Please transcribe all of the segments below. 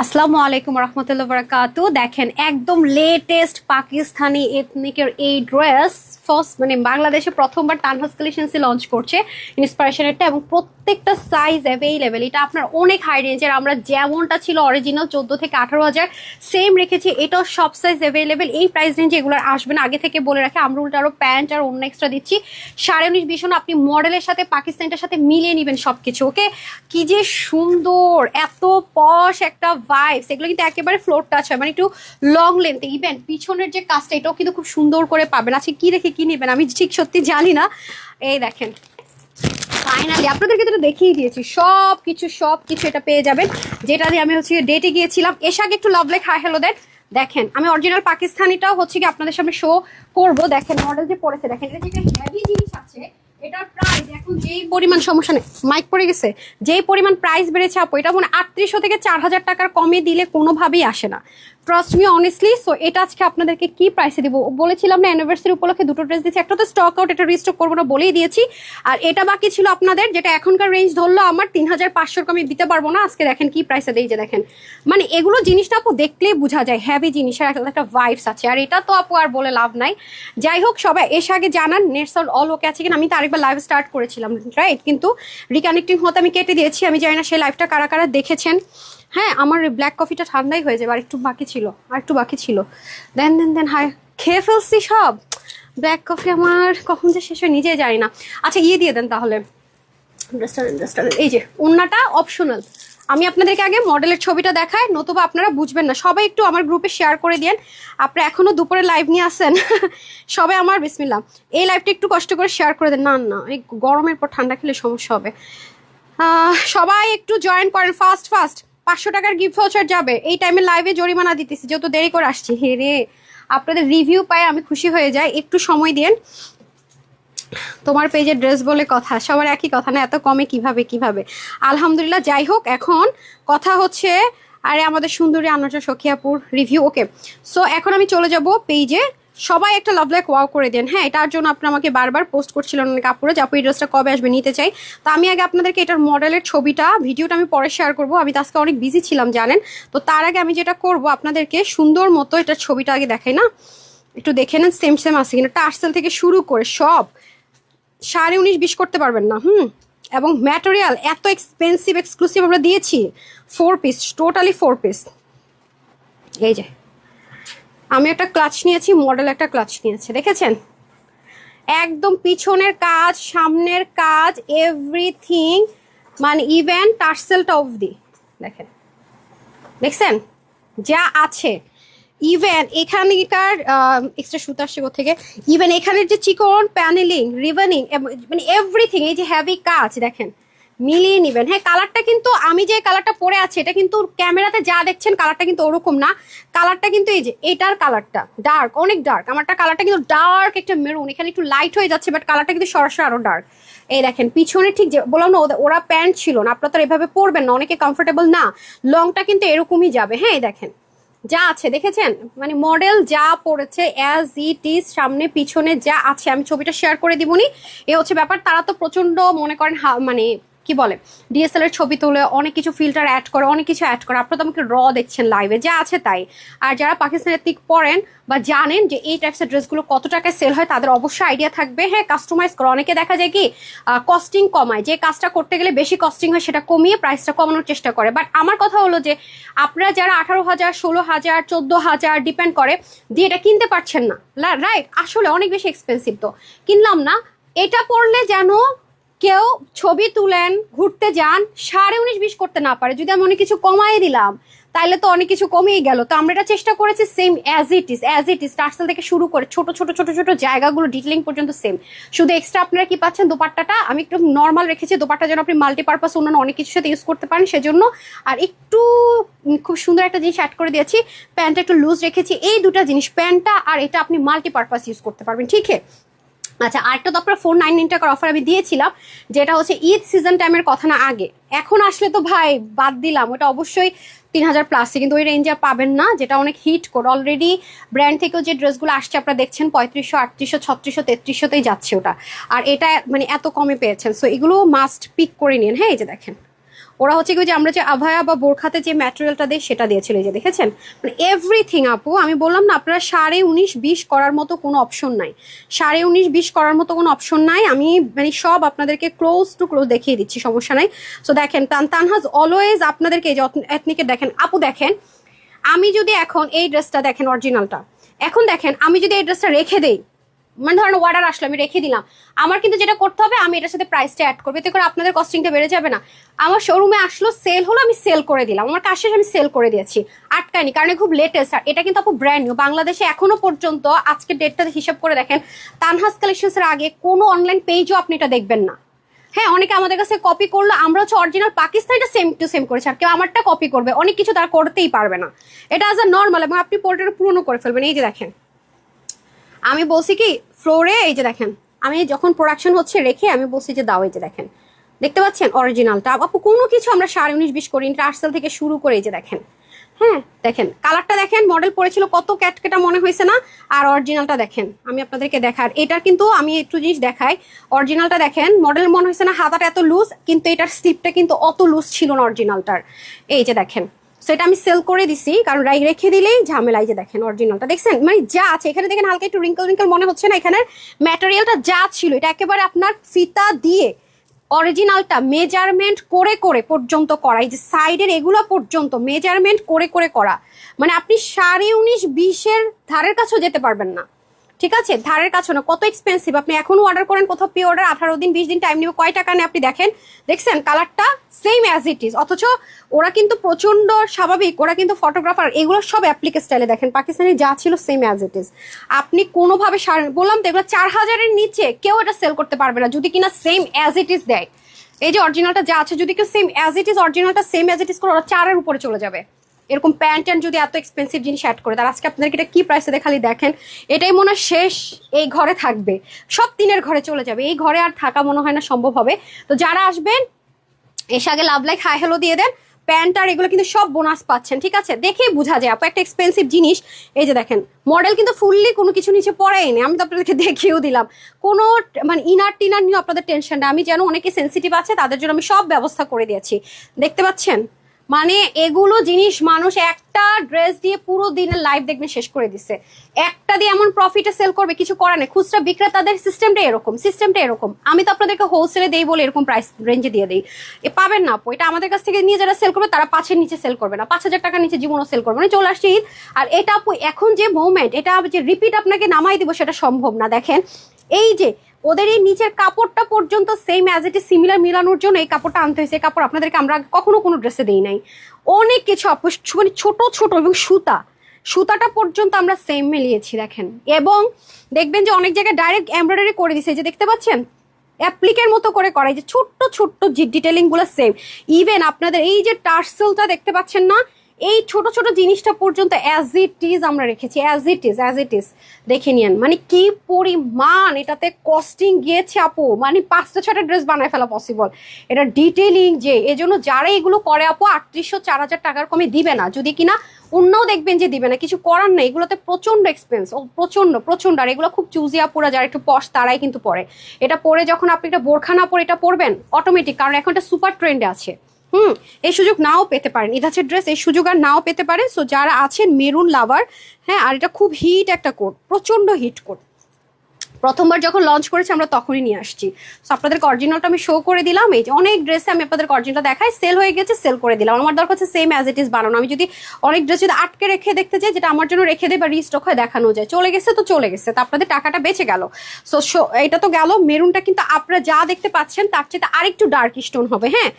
আসসালামু আলাইকুম রহমতুল্লাহ বারাকাতু। দেখেন একদম লেটেস্ট পাকিস্তানি এথনিকের এই ড্রেস ফার্স্ট বাংলাদেশে প্রথমবার তানহাজ কালেকশনসে লঞ্চ করছে ইন্সপিরেশনেরটা, এবং প্রত্যেকটা সাইজ অ্যাভেলেবেল। এটা আপনার অনেক হাই রেঞ্জের, আমরা যেমনটা ছিল অরিজিনাল 14 থেকে 18,000 সেম রেখেছি। এটাও সব সাইজ অ্যাভেলেবেল। এই প্রাইস রেঞ্জে এগুলো আসবে না, আগে থেকে বলে রাখি। আমরা উল্টা আরও প্যান্ট আর অন্য এক্সট্রা দিচ্ছি 19.5 ভীষণ। আপনি মডেলের সাথে পাকিস্তানটার সাথে মিলিয়ে নেবেন সবকিছু। ওকে, কি যে সুন্দর, এত পশ একটা ভাইবস। এগুলো কিন্তু একেবারে ফ্লোর টাচ হয়, একটু লং লেন্থ। ইভেন পিছনের যে কাজটা এটাও কিন্তু খুব সুন্দর করে পাবেন। আজকে কি রেখে কি নেবেন আমি ঠিক সত্যি জানি না। এই দেখেন ফাইনালি আপনাদেরকে তো দেখিয়ে দিয়েছি সব কিছু এটা পেয়ে যাবেন, যেটা দিয়ে আমি ডেটে গিয়েছিলাম। এর আগে একটু লাভ লেখ হাই হ্যালো দেন। দেখেন আমি অরিজিনাল পাকিস্তানিটাও কি আপনাদের সামনে শো করব। দেখেন মডেল যে পড়েছে, দেখেন এটা যে হেভি জিনিস আছে। এটার প্রাইস এখন যেই পরিমাণ, সমস্যা নেই মাইক পড়ে গেছে, যেই পরিমাণ প্রাইস বেড়েছে আপু, এটা 3800 থেকে 4000 টাকার কমে দিলে কোনোভাবেই আসে না, ট্রাস্ট মি অনেস্টলি। সো এটা আজকে আপনাদেরকে কি প্রাইসে দিব বলেছিলাম না, অ্যানিভার্সারি উপলক্ষে দুটো ড্রেস দিচ্ছি। একটা তো স্টক আউট, এটা রিস্টক করবো না বলেই দিয়েছি। আর এটা বাকি ছিল আপনাদের, যেটা এখনকার রেঞ্জ ধরলো আমার 3500 কমে দিতে পারবো না। আজকে দেখেন কি প্রাইসে দেই, যে দেখেন এগুলো জিনিসটা আপু দেখলেই বোঝা যায় হেভি জিনিসের একটা ভাইবস আছে। আর এটা তো আপু আর বলে লাভ নাই। যাই হোক, সবাই এসে আগে জানান নেটস অল ওকে আছে কিনা। আমি তো আরেকবার লাইভ স্টার্ট করেছিলাম রাইট, কিন্তু রিকানেক্টিং হতে আমি কেটে দিয়েছি। আমি জানি না সেই লাইভটা কারা কারা দেখেছেন। হ্যাঁ, আমার ব্ল্যাক কফিটা ঠান্ডাই হয়ে যাবে, আর একটু বাকি ছিল। দেন হাই খেয়ে ফেলছি সব। ব্ল্যাক কফি আমার কখন যে শেষ হয় নিজেই জানি না। আচ্ছা দিয়ে দেন তাহলে। রেস্টুরেন্ট এই যে ওন্নাটা অপশনাল। আমি আপনাদেরকে আগে মডেলের ছবিটা দেখাই, নতুবা আপনারা বুঝবেন না। সবাই একটু আমার গ্রুপে শেয়ার করে দেন। আপনারা এখনো দুপুরে লাইভ নিয়ে আসেন সবাই আমার বিসমিল্লাহ, এই লাইভটা একটু কষ্ট করে শেয়ার করে দেন। না এই গরমের পর ঠান্ডা খেলে সমস্যা হবে। সবাই একটু জয়েন করেন ফাস্ট 500 টাকার গিফট ভাউচার যাবে। এই টাইমে লাইভে জরিমানা দিতেছি যেহেতু দেরি করে আসছি। হে রে, আপনাদের রিভিউ পাই আমি খুশি হয়ে যাই। একটু সময় দিন। তোমার পেজে ড্রেস বলে কথা, সবার একই কথা না, এত কমে কিভাবে। আলহামদুলিল্লাহ। যাই হোক, এখন কথা হচ্ছে আরে আমাদের সুন্দরী আনোয়ার সখিয়াপুর রিভিউ। ওকে, সো এখন আমি চলে যাব পেজে। সবাই একটা লাভ লাইক ওয়াও করে দেন। হ্যাঁ, এটার জন্য আপনারা আমাকে বারবার পোস্ট করছিলেন অনেক আপুরা যে আপু এই ড্রেসটা কবে আসবে, নিতে চাই। তো আমি আগে আপনাদেরকে এটার মডেলের ছবিটা, ভিডিওটা আমি পরে শেয়ার করবো। আমি তো আজকে অনেক বিজি ছিলাম জানেন। তো তার আগে আমি যেটা করব, আপনাদেরকে সুন্দর মতো এটার ছবিটা আগে দেখাই না, একটু দেখে নেন সেম আছে কিনা। টার্সেল থেকে শুরু করে সব 19.5 করতে পারবেন না। এবং ম্যাটেরিয়াল এত এক্সপেন্সিভ এক্সক্লুসিভ আমরা দিয়েছি। 4 পিস, টোটালি 4 পিস। এই যে আমি একটা ক্লাচ নিয়েছি, মডেল একটা ক্লাচ নিয়েছে, দেখেছেন? একদম পিছনের কাজ, সামনের কাজ, এভরিথিং, ইভেন টার্সেলটা অবধি দেখছেন যা আছে। ইভেন এখানকার এক্সট্রা সুতা আসছে থেকে, ইভেন এখানের যে চিকন প্যানেলিং, রিবনিং, এভরিথিং, এই যে হেভি কাজ দেখেন, মিলিয়ে নিবেন। হ্যাঁ, কালারটা কিন্তু আমি যে কালারটা পরে আছে এটা কিন্তু ক্যামেরাতে যা দেখছেন কালারটা কিন্তু ওরকম না। কালারটা কিন্তু এই যে এটার কালারটা ডার্ক, অনেক ডার্ক। আমারটা কালারটা কিন্তু ডার্ক একটা মেরুন, এখানে একটু লাইট হয়ে যাচ্ছে, বাট কালারটা কিন্তু সরাসরি আরো ডার্ক। এই দেখেন পিছনে ঠিক যে বললাম না, ওরা প্যান্ট ছিল না, আপনারা তো এভাবে পরবেন না, অনেকে কমফোর্টেবল না। লংটা কিন্তু এরকমই যাবে। হ্যাঁ, এই দেখেন যা আছে দেখেছেন, মডেল যা পড়েছে অ্যাজ ইট ইজ, সামনে পিছনে যা আছে। আমি ছবিটা শেয়ার করে দিবনি, এ হচ্ছে ব্যাপার। তারা তো প্রচন্ড মনে করেন কি বলে, ডিএসএলআর ছবি তুলে অনেক কিছু ফিল্টার অ্যাড করে, অনেক কিছু অ্যাড করে। আপনারা তো আমাকে র দেখছেন লাইভে, যা আছে তাই। আর যারা পাকিস্তানের দিক পড়েন বা জানেন যে এই টাইপসের ড্রেসগুলো কত টাকায় সেল হয়, তাদের অবশ্যই আইডিয়া থাকবে। হ্যাঁ, কাস্টমাইজ করে অনেকে দেখা যায় কি কস্টিং কমায়, যে কাজটা করতে গেলে বেশি কস্টিং হয় সেটা কমিয়ে প্রাইসটা কমানোর চেষ্টা করে। বাট আমার কথা হলো যে আপনারা যারা 18,000, 16,000, 14,000 ডিপেন্ড করে দিয়ে এটা কিনতে পারছেন না, রাইট? আসলে অনেক বেশি এক্সপেন্সিভ, তো কিনলাম না। এটা পড়লে যেন কেউ ছবি তুলেন, ঘুরতে যান, 19.5 করতে না পারে। যদি আমি অনেক কিছু কমাই দিলাম তাইলে তো অনেক কিছু কমেই গেল। তো আমরা এটা চেষ্টা করেছি same as it is tassel থেকে শুরু করে ছোট ছোট জায়গাগুলো ডিটেলিং পর্যন্ত সেম। শুধু এক্সট্রা আপনারা কি পাচ্ছেন, দোপাট্টাটা আমি একটু নর্মাল রেখেছি। দোপাট্টা যেন আপনি মাল্টিপারপাস অন্যান্য অনেক কিছুর সাথে ইউজ করতে পারেন সেজন্য। আর একটু খুব সুন্দর একটা জিনিস অ্যাড করে দিয়েছি, প্যান্টটা একটু লুজ রেখেছি। এই দুটা জিনিস, প্যান্টটা আর এটা আপনি মাল্টিপারপাস ইউজ করতে পারবেন, ঠিক আছে? আচ্ছা, আরেকটা তো আপনার 499 টাকার অফার আমি দিয়েছিলাম, যেটা হচ্ছে ঈদ সিজন টাইমের কথা না আগে। এখন আসলে তো ভাই বাদ দিলাম, ওটা অবশ্যই 3,000 প্লাসে, কিন্তু ওই রেঞ্জে পাবেন না, যেটা অনেক হিট কোড। অলরেডি ব্র্যান্ড থেকেও যে ড্রেসগুলো আসছে আপনারা দেখছেন 3500, 3800, 3600, 3300তেই যাচ্ছে ওটা। আর এটা এত কমে পেয়েছেন, সো এগুলো মাস্ট পিক করে নিন। হ্যাঁ, এই যে দেখেন ওরা হচ্ছে কি যে আমরা যে আভায়া বা বোরখাতে যে ম্যাটেরিয়ালটা দিই সেটা দিয়েছিল, এই যে দেখেছেন, মানে এভরিথিং আপু। আমি বললাম না আপনারা 19.5-20 করার মতো কোনো অপশন নাই, 19.5-20 করার মতো কোনো অপশন নাই। আমি মানে সব আপনাদেরকে ক্লোজ টু ক্লোজ দেখিয়ে দিচ্ছি, সমস্যা নাই। সো দেখেন তানহাজ অলওয়েজ আপনাদেরকে এই যে এথনিকের দেখেন আপু, দেখেন আমি যদি এখন এই ড্রেসটা দেখেন অরিজিনালটা, এখন দেখেন আমি যদি এই ড্রেসটা রেখে দেই, মানে ধরেন অর্ডার আসলো আমি রেখে দিলাম, আমার কিন্তু যেটা করতে হবে আমি এটার সাথে প্রাইসটা অ্যাড করবো, এতে করে আপনাদের কস্টিংটা বেড়ে যাবে না? আমার শোরুমে আসলো, সেল হলো, আমি সেল করে দিলাম, আমার কাজ শেষে আমি সেল করে দিয়েছি, আটকায়নি, কারণ খুব লেটেস্ট। আর এটা কিন্তু আপু ব্র্যান্ড নিউ, বাংলাদেশে এখনো পর্যন্ত আজকের ডেটটা হিসাব করে দেখেন তানহাজ কালেকশনস এর আগে কোনো অনলাইন পেজও আপনি এটা দেখবেন না। হ্যাঁ, অনেকে আমাদের কাছে কপি করলো, আমরা হচ্ছে অরিজিনাল পাকিস্তানিটা সেম টু সেম করেছি, আর কেউ আমারটা কপি করবে, অনেক কিছু তারা করতেই পারবে না, এটা আজ আ নর্মাল, এবং আপনি পোর্ট্রেট পুরনো করে ফেলবেন। এই যে দেখেন আমি বলছি কি ফ্লোরে, এই যে দেখেন আমি যখন প্রোডাকশন হচ্ছে রেখে আমি বলছি যে দাও, এই যে দেখেন দেখতে পাচ্ছেন অরিজিনালটা আপু, কোনো কিছু আমরা 19.5-20 করি, টার্সেল থেকে শুরু করে এই যে দেখেন, হ্যাঁ দেখেন কালারটা দেখেন, মডেল পড়েছিল কত ক্যাটকেটা মনে হয়েছে না? আর অরিজিনালটা দেখেন, আমি আপনাদেরকে দেখার, এটার কিন্তু আমি একটু জিনিস দেখাই, অরিজিনালটা দেখেন, মডেল মনে হয়েছে না হাতাটা এত লুজ, কিন্তু এটার স্লিপটা কিন্তু অত লুজ ছিল না অরিজিনালটার। এই যে দেখেন, সেটা আমি সেল করে দিছি, কারণ রেখে দিলেই ঝামেলা। এই যে দেখেন অরিজিনালটা দেখছেন, মানে যা আছে এখানে দেখেন, হালকা একটু রিঙ্কল রিঙ্কল মনে হচ্ছে না? এখানে ম্যাটেরিয়ালটা যা ছিল এটা একেবারে আপনার ফিতা দিয়ে অরিজিনালটা মেজারমেন্ট করে করে পর্যন্ত করা, এই যে সাইডের এগুলো পর্যন্ত মেজারমেন্ট করে করে করা, মানে আপনি 19.5-20-এর ধারের কাছেও যেতে পারবেন না, ঠিক আছে? ধারের কাছে না, কত এক্সপেন্সিভ। আপনি এখনো অর্ডার করেন কোথাও, পে অর্ডার 18 দিন 20 দিন টাইম নিবে, কয় টাকা নেই আপনি দেখেন, দেখছেন কালারটা সেম অ্যাজ ইট ইজ, অথচ ওরা কিন্তু প্রচন্ড স্বাভাবিক, ওরা কিন্তু ফটোগ্রাফার, এগুলো সব অ্যাপ্লিক স্টাইলে দেখেন, পাকিস্তানি যা ছিল সেম অ্যাজ ইট ইজ। আপনি কোনোভাবে বললাম তো এগুলো 4000-এর নিচে কেউ এটা সেল করতে পারবে না যদি কিনা সেম অ্যাজ ইট ইজ দেয়। এই যে অরিজিনালটা যা আছে যদি কেউ সেম অ্যাজ ইট ইজ, অরিজিনালটা সেম অ্যাজ ইট ইজ করে, ওরা 4-এর উপরে চলে যাবে। এরকম প্যান্ট ট্যান্ট যদি এত এক্সপেন্সিভ জিনিস অ্যাড করে, তার আজকে আপনাদেরকে এটা কি প্রাইসে দেখালি দেখেন, এটাই মনে হয় শেষ, এই ঘরে থাকবে, সব তিনের ঘরে চলে যাবে, এই ঘরে আর থাকা মনে হয় না সম্ভব হবে। তো যারা আসবেন এসে আগে লাভ লাইক হাই হ্যালো দিয়ে দেন, প্যান্ট আর এগুলো কিন্তু সব বোনাস পাচ্ছেন, ঠিক আছে? দেখেই বোঝা যায় আপু একটা এক্সপেন্সিভ জিনিস। এই যে দেখেন মডেল কিন্তু ফুললি কোনো কিছু নিচে পড়াই নেই, আমি তো আপনাদেরকে দেখিয়েও দিলাম, কোনো মানে ইনার টিনার নিয়ে আপনাদের টেনশন না, আমি যেন অনেকে সেন্সিটিভ আছে তাদের জন্য আমি সব ব্যবস্থা করে দিয়েছি, দেখতে পাচ্ছেন? মানে এগুলো জিনিস মানুষ একটা ড্রেস দিয়ে পুরো দিনের লাইফ দেখবেন শেষ করে দিচ্ছে, একটা দিয়ে এমন প্রফিটে সেল করবে, কিছু করার নেই। খুচরা বিক্রেতাদের সিস্টেমটা এরকম। আমি তো আপনাদেরকে হোলসেলে দেই বলে এরকম প্রাইস রেঞ্জে দিয়ে দিই, পাবেন না আপু। এটা আমাদের কাছ থেকে নিয়ে যারা সেল করবে তারা 5-এর নিচে সেল করবে না, 5,000 টাকার নিচে জীবনও সেল করবে না। চলে আসছে ঈদ, আর এটা আপু এখন যে মোমেন্ট, এটা যে রিপিট আপনাকে নামাই দিব সেটা সম্ভব না। দেখেন এই যে ওদের এই নিচের কাপড়টা পর্যন্ত same as it is similar মিলানোর জন্য এই কাপড়টা আনতে হয়েছে। এই কাপড় আপনাদেরকে আমরা কখনো কোনো ড্রেসে দেই নাই। অনেক কিছু মানে ছোট ছোট এবং সুতাটা পর্যন্ত আমরা সেম মিলিয়েছি দেখেন, এবং দেখবেন যে অনেক জায়গায় ডাইরেক্ট এমব্রয়ডারি করে দিছে, যে দেখতে পাচ্ছেন অ্যাপ্লিকের মতো করে করাই, যে ছোট্ট ছোট্ট ডিটেলিং গুলো সেম। ইভেন আপনাদের এই যে টার্সেলটা দেখতে পাচ্ছেন না, এই ছোট ছোট জিনিসটা পর্যন্ত অ্যাজ ইট ইজ আমরা রেখেছি, অ্যাজ ইট ইজ দেখে নিয়েন। মানে কি পরিমাণ এটাতে কস্টিং গিয়েছে আপু, মানে 5টা-6টা ড্রেস বানায় ফেলা পসিবল। এটা ডিটেলিং যে, এজন্য যারা এগুলো করে আপু 3800-4000 টাকার কমে দিবে না, যদি কিনা অন্যও দেখবেন যে দিবে না, কিছু করার নেই। এগুলোতে প্রচন্ড এক্সপেন্স, প্রচন্ড। আর এগুলো খুব চুজি আপুরা যারা একটু পশ তারাই কিন্তু পরে। এটা পরে যখন আপনি একটা বোরখা না পরে এটা পরবেন অটোমেটিক, কারণ এখন এটা সুপার ট্রেন্ডে আছে। এই সুযোগ নাও পেতে পারেন, ইদাছের ড্রেস এই সুযোগ আর নাও পেতে পারেন। সো যারা আছেন মেরুন লাভার, হ্যাঁ, আর এটা খুব হিট একটা কোট, প্রচন্ড হিট কোট। প্রথমবার যখন লঞ্চ করেছি আমরা তখনই নিয়ে আসছি। সো আপনাদেরকে অরিজিনালটা আমি শো করে দিলাম। এই যে অনেক ড্রেসে আমি আপনাদেরকে অরিজিনালটা দেখাই, সেল হয়ে গেছে, সেল করে দিলাম। আমার দরকার হচ্ছে সেম অ্যাজ ইট ইজ বানানো। আমি যদি অনেক ড্রেস যদি আটকে রেখে দেখতে চাই, যেটা আমার জন্য রেখে দেয় বা রিস্টক হয় দেখানো যায়, চলে গেছে তো চলে গেছে, তো আপনাদের টাকাটা বেঁচে গেল। সো এটা তো গেল। মেরুনটা কিন্তু আপনারা যা দেখতে পাচ্ছেন তার চেয়ে আরেকটু ডার্ক স্টোন হবে, হ্যাঁ,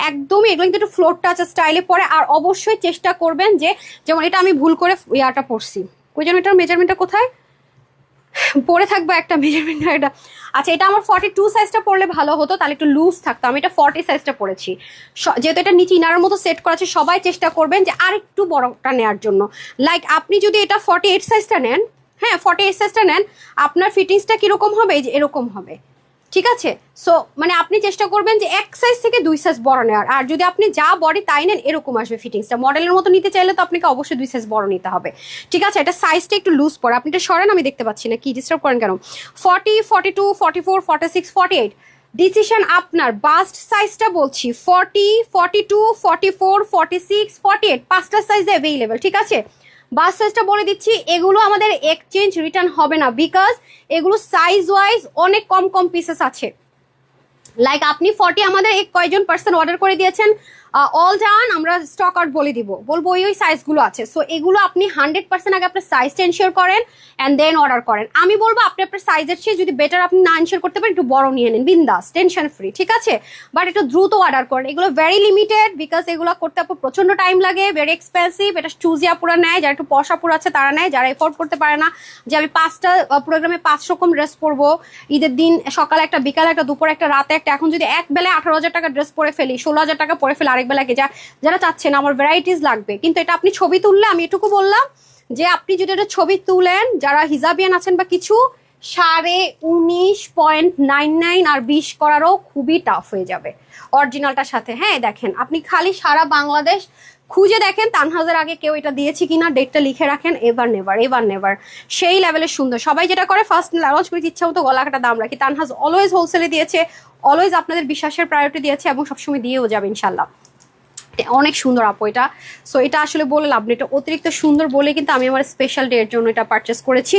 একদমই এগুলো কিন্তু একটু ফ্লোর টাচ স্টাইলে পরে। আর অবশ্যই চেষ্টা করবেন যে, যেমন এটা আমি ভুল করে ইয়াটা পড়ছি, ওই জন্য এটার মেজারমেন্টটা কোথায় পরে থাকবো একটা মেজারমেন্ট, এটা আচ্ছা, এটা আমার 42 সাইজটা পরলে ভালো হতো, তাহলে একটু লুজ থাকতো। আমি এটা 40 সাইজটা পরেছি, যেহেতু এটা নিচে ইনারের মতো সেট করা আছে। সবাই চেষ্টা করবেন যে আর একটু বড়টা নেওয়ার জন্য। লাইক আপনি যদি এটা 48 সাইজটা নেন, হ্যাঁ 48 সাইজটা নেন, আপনার ফিটিংসটা কিরকম হবে, এই যে এরকম হবে, ঠিক আছে? সো মানে আপনি চেষ্টা করবেন যে 1 সাইজ থেকে 2 সাইজ বড় নেওয়ার। আর যদি আপনি যা বডি তাই নেন এরকম আসবে ফিটিংসটা। মডেলের মতো নিতে চাইলে তো আপনাকে অবশ্যই 2 সাইজ বড় নিতে হবে, ঠিক আছে? এটা সাইজটা একটু লুজ পড়ে, আপনি এটা সরেন, আমি দেখতে পাচ্ছি না, কি ডিস্টার্ব করেন কেন? 40, 42, 44, 46, 48 ডিসিশন আপনার। বাস্ট সাইজটা বলছি 40, 42, 44, 46, 48 পাঁচটা সাইজ অ্যাভেলেবেল, ঠিক আছে। বাস্ট সাইজটা বলে দিচ্ছি, এগুলো আমাদের এক্সচেঞ্জ রিটার্ন হবে না, বিকজ এগুলো সাইজ ওয়াইজ অনেক কম কম পিসেস আছে। লাইক আপনি 40 আমাদের কয়জন পার্সন অর্ডার করে দিয়েছেন, অল ডান, আমরা স্টক আউট বলে দিব, বলবো ওই সাইজগুলো আছে। সো এগুলো আপনি 100% আগে আপনার সাইজটা এনশিওর করেন অ্যান্ড দেন অর্ডার করেন। আমি বলবো আপনি আপনার সাইজের চেয়ে যদি বেটার আপনি না এনশিওর করতে পারেন, একটু বড় নিয়ে নেন, বিন্দাস, টেনশন ফ্রি, ঠিক আছে। বাট একটু দ্রুত অর্ডার করেন, এগুলো ভেরি লিমিটেড, বিকজ এগুলো করতে আপনার প্রচন্ড টাইম লাগে, ভেরি এক্সপেন্সিভ। এটা চুজি আপুরা নেয়, যারা একটু পয়সা আপুরা আছে তারা নেয়, যারা এফোর্ড করতে পারে না যে আমি 5টা প্রোগ্রামে 5 রকম ড্রেস পরবো, ঈদের দিন সকালে একটা, বিকালে একটা, দুপুরে একটা, রাতে একটা, এখন যদি এক বেলায় 18,000 টাকা ড্রেস পরে ফেলি, 16,000 টাকা পরে ফেলি আরেক বেলাকে, যারা চাচ্ছেন আমার ভ্যারাইটিস লাগবে। কিন্তু এটা আপনি ছবি তুললে, আমি এটুকু বললাম যে আপনি যদি এটা ছবি তুলেন, যারা হিজাবিয়ান আছেন বা কিছু, 19.99 আর 20 করারও খুবই টাফ হয়ে যাবে অরিজিনালটার সাথে। হ্যাঁ দেখেন, আপনি খালি সারা বাংলাদেশ খুঁজে দেখেন তানহাজের আগে কেউ এটা দিয়েছে কিনা, ডেটটা লিখে রাখেন, এভার নেভার, এভার নেভার। সেই লেভেলের সুন্দর। সবাই যেটা করে ফার্স্ট লঞ্চ করে ইচ্ছা মতো গলা কাটা দাম রাখি, তানহাজ অলওয়েজ হোলসেলে দিয়েছে, অলওয়েজ আপনাদের বিশ্বাসের প্রায়োরিটি দিয়েছে এবং সবসময় দিয়েও যাবে ইনশাল্লাহ। অনেক সুন্দর আপু এটা। সো এটা আসলে বলে লাভ নেই, এটা অতিরিক্ত সুন্দর বলে কিন্তু আমি আমার স্পেশাল ডে এর জন্য এটা পারচেস করেছি,